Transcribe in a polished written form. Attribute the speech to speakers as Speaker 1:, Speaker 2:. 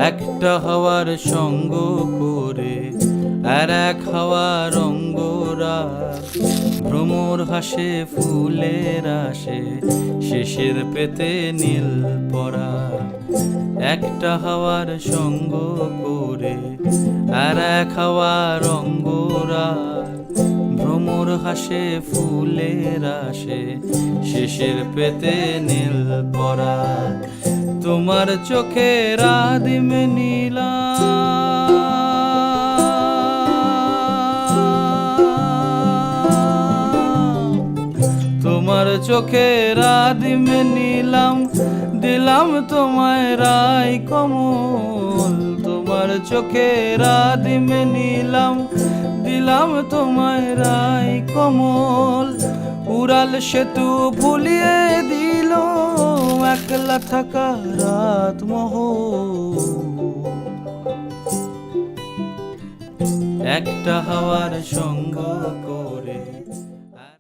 Speaker 1: একটা হাওয়ার সঙ্গ করে আর এক হাওয়ার অঙ্গরা, ভ্রমর হাসে ফুলের আসে শেষের পেতে নীল পরা। একটা হাওয়ার সঙ্গ করে আর এক হাওয়ার অঙ্গরা, ভ্রমর হাসে ফুলের আসে শেষের পেতে নীল পরা। তোমার চোখের আদিম নীলা, তোমার চোখের আদিম নীলাম, দিলাম তোমায় রায় কমল। তোমার চোখের আদিম নীলাম, দিলাম তোমায় রায় কমল। উড়াল সেতু ভুলিয়ে দিল একলা থাকা রাত মহল। একটা হাওয়ার সঙ্গ